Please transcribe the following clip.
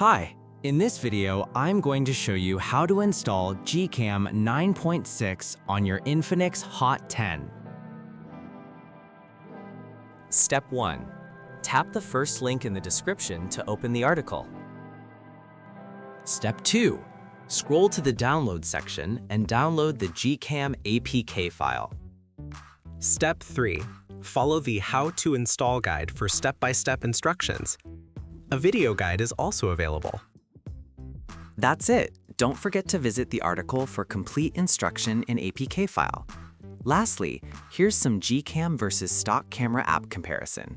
Hi, in this video, I'm going to show you how to install GCam 9.6 on your Infinix Hot 10. Step 1. Tap the first link in the description to open the article. Step 2. Scroll to the download section and download the GCam APK file. Step 3. Follow the How to Install guide for step-by-step instructions. A video guide is also available. That's it. Don't forget to visit the article for complete instruction in APK file. Lastly, here's some GCam versus stock camera app comparison.